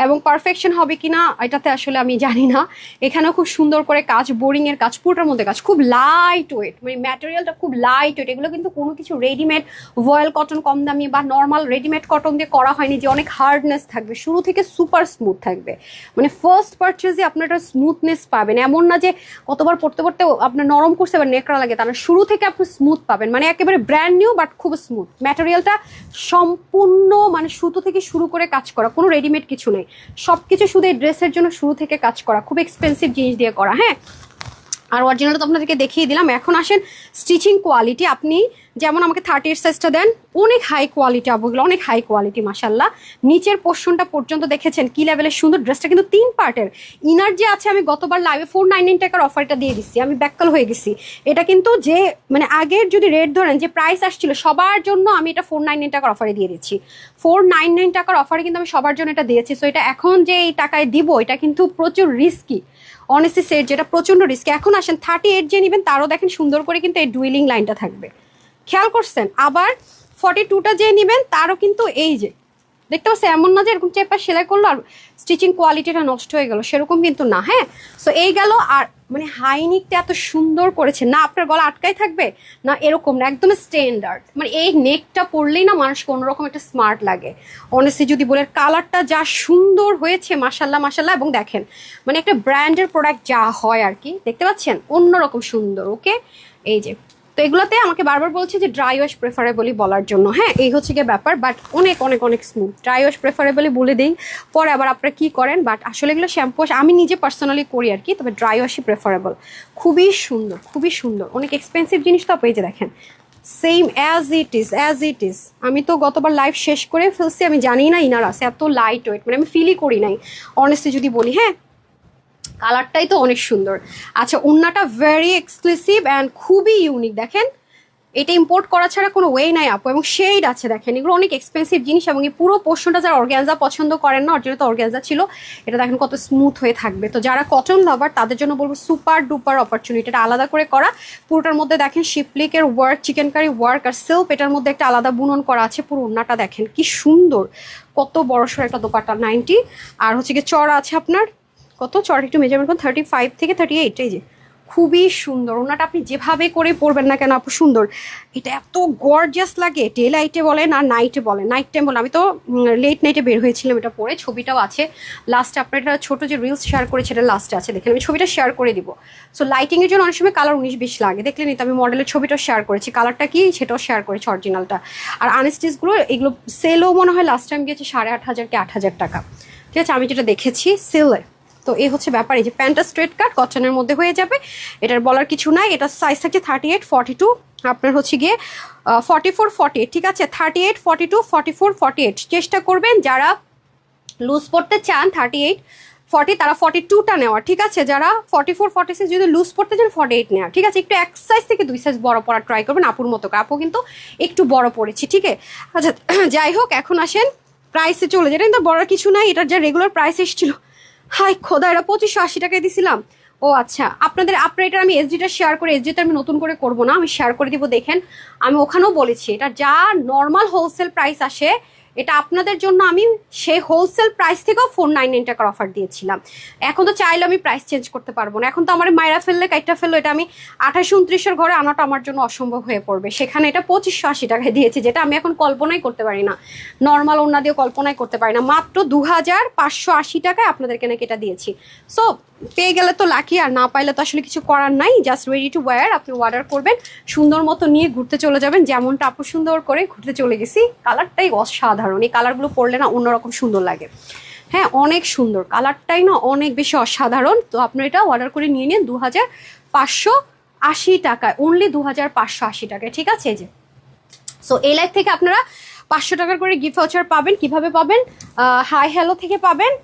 এবং পারফেকশন হবে কিনা এটাতে আসলে আমি জানি না। এখানেও খুব সুন্দর করে কাজ, বোরিং এর কাজ, পুরোটার মধ্যে কাজ, খুব লাইট ওয়েট, মানে ম্যাটেরিয়ালটা খুব লাইট ওয়েট। এগুলো কিন্তু কোনো কিছু রেডিমেড ভয়েল কটন কম দামি বা নর্মাল রেডিমেড কটন দিয়ে করা হয়নি যে অনেক হার্ডনেস থাকবে, শুরু থেকে সুপার স্মুথ থাকবে, মানে ফার্স্ট পারচেজে আপনার একটা স্মুথনেস পাবেন, এমন না যে কতবার পড়তে পড়তে আপনার নরম করছে বা নেকড়া লাগে, তাহলে শুরু থেকে আপনি স্মুথ পাবেন, মানে একেবারে ব্র্যান্ড নিউ বাট খুব স্মুথ। ম্যাটেরিয়ালটা সম্পূর্ণ মানে সুতো থেকে শুরু করে কাজ করা, কোনো রেডিমেড কিছু নেই, সবকিছু শুধু এই ড্রেসের জন্য শুরু থেকে কাজ করা, খুব এক্সপেন্সিভ জিনিস দিয়ে করা। হ্যাঁ আর অরিজিনালটা তো আপনাদেরকে দেখিয়ে দিলাম। এখন আসেন স্টিচিং কোয়ালিটি। আপনি যেমন আমাকে 38 সাইজটা দেন, অনেক হাই কোয়ালিটি আপুগুলো, অনেক হাই কোয়ালিটি মাশাল্লাহ। নিচের পোর্শনটা পর্যন্ত দেখেছেন কি লেভেলের সুন্দর। ড্রেসটা কিন্তু 3 পার্টের। ইনার যে আছে, আমি গতবার লাইভে 499 টাকার অফারটা দিয়ে দিচ্ছি, আমি ব্যাককল হয়ে গেছি। এটা কিন্তু যে মানে আগের যদি রেট ধরেন যে প্রাইস আসছিল সবার জন্য, আমি এটা 499 টাকার অফারে দিয়ে দিচ্ছি। 499 টাকার অফারে কিন্তু আমি সবার জন্য এটা দিয়েছি। সো এটা এখন যে এই টাকায় দিব, এটা কিন্তু প্রচুর রিস্কি, অনেস্টলি সেট, যেটা প্রচন্ড রিস্ক। এখন আসেন 38 যে নেবেন তারও দেখেন সুন্দর করে কিন্তু এই ডুয়েলিং লাইনটা থাকবে, খেয়াল করছেন। আবার 42টা যে নেবেন তারও কিন্তু এই যে দেখতে পাচ্ছেন, এমন না যে এরকম চেপা সেলাই করলো আর স্টিচিং কোয়ালিটিটা নষ্ট হয়ে গেল, সেরকম কিন্তু না। হ্যাঁ, সো এই গেল। আর মানে হাইনিকটা এত সুন্দর করেছে না, আপনার গলা আটকাই থাকবে না, এরকম না, একদম স্ট্যান্ডার্ড। মানে এই নেকটা পরলেই না মানুষকে অন্যরকম একটা স্মার্ট লাগে। অনেস্টলি যদি বলে, কালারটা যা সুন্দর হয়েছে মাশাল্লাহ মাশাল্লাহ। এবং দেখেন মানে একটা ব্র্যান্ডের প্রোডাক্ট যা হয় আর কি, দেখতে পাচ্ছেন অন্যরকম সুন্দর। ওকে, এই যে তো এগুলোতে আমাকে বারবার বলছে যে ড্রাই ওয়াশ প্রেফারেবলি বলার জন্য। হ্যাঁ, এই হচ্ছে গিয়ে ব্যাপার, বাট অনেক অনেক অনেক স্মুথ। ড্রাই ওয়াশ প্রেফারেবলি বলে দিই, পরে আবার আপনারা কি করেন, বাট আসলে এগুলো শ্যাম্পু আমি নিজে পার্সোনালি করি আর কি, তবে ড্রাই ওয়াশই প্রেফারেবল। খুবই সুন্দর, খুবই সুন্দর। অনেক এক্সপেন্সিভ জিনিস তো, এই যে দেখেন same as it is, as it is. আমি তো গতবার লাইভ শেষ করে ফেলছি, আমি জানি না ইনার আছে এত লাইট ওয়েট, মানে আমি ফিলই করি নাই অনেস্টলি যদি বলি। হ্যাঁ, কালারটাই তো অনেক সুন্দর। আচ্ছা, ওড়নাটা ভেরি এক্সক্লুসিভ অ্যান্ড খুবই ইউনিক। দেখেন এটা ইম্পোর্ট করা ছাড়া কোনো ওয়ে নাই আপু, এবং শেড আছে দেখেন, এগুলো অনেক এক্সপেন্সিভ জিনিস। এবং এই পুরো পোর্শনটা যারা অর্গ্যানজা পছন্দ করেন না, অরিজিনাল তো অর্গ্যানজা ছিল, এটা দেখেন কত স্মুথ হয়ে থাকবে। তো যারা কটন লাভার তাদের জন্য বলবো সুপার ডুপার অপরচুনিটি, এটা আলাদা করে করা। পুরোটার মধ্যে দেখেন শিপলিকের ওয়ার্ক, চিকেনকারি ওয়ার্ক আর সিল্ক, এটার মধ্যে একটা আলাদা বুনন করা আছে। পুরো ওড়নাটা দেখেন কি সুন্দর, কত বড়সড় একটা দোপাট্টা 90। আর হচ্ছে কি চড়া আছে আপনার, কত চড়া একটু মেজারমেন্ট করুন, 35 থেকে 38। এই যে খুবই সুন্দর ওনাটা, আপনি যেভাবে করে পরবেন না কেন আপু সুন্দর। এটা এত গর্জিয়াস লাগে, ডে লাইটে বলেন আর নাইটে বলেন, নাইট টাইম বলে। আমি তো লেট নাইটে বের হয়েছিলাম এটা পরে, ছবিটাও আছে লাস্টে। আপনার এটা ছোটো যে রিলস শেয়ার করেছে এটা লাস্টে আছে, দেখেন আমি ছবিটা শেয়ার করে দিব। সো লাইটিংয়ের জন্য অনেক সময় কালার 19-20 লাগে, দেখলেনি তো আমি মডেলের ছবিটাও শেয়ার করেছি, কালারটা কি সেটাও শেয়ার করেছি অরিজিনালটা। আর আনস্টিচগুলো এগুলো সেলও মনে হয় লাস্ট টাইম গিয়েছে 8,500 কি 8,000 টাকা, ঠিক আছে, আমি যেটা দেখেছি সেলে। তো এই হচ্ছে ব্যাপার। এই যে প্যান্টটা স্ট্রেট কাট কটনের মধ্যে হয়ে যাবে, এটার বলার কিছু নাই। এটা সাইজ থাকছে 38, 42, আপনার হচ্ছে গিয়ে 44, 48, ঠিক আছে, 38, 42, 44, 48। চেষ্টা করবেন যারা লুজ পড়তে চান 38, 40 তারা 42টা নেওয়ার, ঠিক আছে। যারা 44, 46 যদি লুজ পড়তে চান 48 নেওয়ার, ঠিক আছে। একটু এক সাইজ থেকে 2 সাইজ বড় পড়ার ট্রাই করবেন আপুর মতো করে, আপু কিন্তু একটু বড় পড়েছি, ঠিক আছে। আচ্ছা যাই হোক, এখন আসেন প্রাইসে চলে, যেটা কিন্তু বড় কিছু নাই, এটার যা রেগুলার প্রাইস এসেছিল, হাই খোদা, এটা 2580 টাকায় দিছিলাম। ও আচ্ছা, আপনাদের এটা আমি এসডিটা শেয়ার করে, এসডিটা আমি নতুন করে করবো না, আমি শেয়ার করে দিব। দেখেন আমি ওখানেও বলেছি, এটা যা নর্মাল হোলসেল প্রাইস আসে, এটা আপনাদের জন্য আমি সেই হোলসেল প্রাইস থেকেও 499 টাকার অফার দিয়েছিলাম। এখন তো চাইলে আমি প্রাইস চেঞ্জ করতে পারবো না, এখন তো আমার মায়েরা ফেললে কাইটা ফেললো, এটা আমি 28-29 ঘরে আনাটা আমার জন্য অসম্ভব হয়ে পড়বে। সেখানে এটা 2580 টাকায় দিয়েছি, যেটা আমি এখন কল্পনাই করতে পারি না, নর্মাল ওড়না দিয়ে কল্পনাই করতে পারি না। মাত্র 2580 টাকায় আপনাদেরকে নাকি এটা দিয়েছি। সো পেয়ে গেলে তো লাকি, আর না পাইলে তো আসলে কিছু করার নাই। জাস্ট রেডি টু ওয়্যার, আপনি অর্ডার করবেন, সুন্দর মতো নিয়ে ঘুরতে চলে যাবেন, যেমনটা আপু সুন্দর করে ঘুরতে চলে গেছি। কালারটাই অসাধারণ, এই কালারগুলো পরলে না অন্যরকম সুন্দর লাগে। হ্যাঁ, অনেক সুন্দর কালারটাই না, অনেক বেশি অসাধারণ। তো আপনার এটা অর্ডার করে নিয়ে নিন 2580 টাকায়, অনলি 2580 টাকায়, ঠিক আছে। যে সো এই লাইভ থেকে আপনারা 500 টাকার করে গিফট ভাউচার পাবেন। কিভাবে পাবেন? হাই হ্যালো থেকে পাবেন,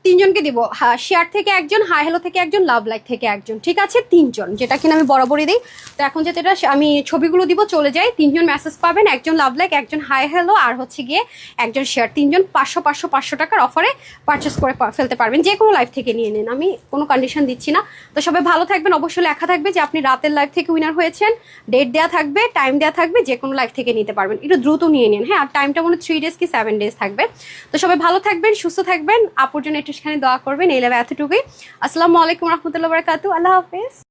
3 জনকে দিব। শেয়ার থেকে একজন, হাই হ্যালো থেকে একজন, লাভ লাইক থেকে একজন, ঠিক আছে, 3 জন, যেটা কিনা আমি বরাবরই দিই। তো এখন যেটা আমি ছবিগুলো দিব, চলে যাই, 3 জন মেসেজ পাবেন, একজন লাভ লাইক, একজন হাই হ্যালো, আর হচ্ছে গিয়ে একজন শেয়ার। 3 জন 500 টাকার অফারে পারচেস করে ফেলতে পারবেন, যে কোনো লাইভ থেকে নিয়ে নিন, আমি কোনো কন্ডিশন দিচ্ছি না। তো সবাই ভালো থাকবেন, অবশ্যই লেখা থাকবে যে আপনি রাতের লাইভ থেকে উইনার হয়েছেন, ডেট দেওয়া থাকবে, টাইম দেওয়া থাকবে, যে কোনো লাইভ থেকে নিতে পারবেন। একটু দ্রুত নিয়ে নিন, হ্যাঁ। আর টাইমটা মনে 3 ডেজ কি 7 ডেজ থাকবে। তো সবাই ভালো থাকবেন, সুস্থ থাকবেন, আপুর জন্য একটু সেখানে দোয়া করবেন। এই লাইভে এতটুকুই। আসসালামু আলাইকুম রহমতুল্লাহ বারাকাতু, আল্লাহ হাফেজ।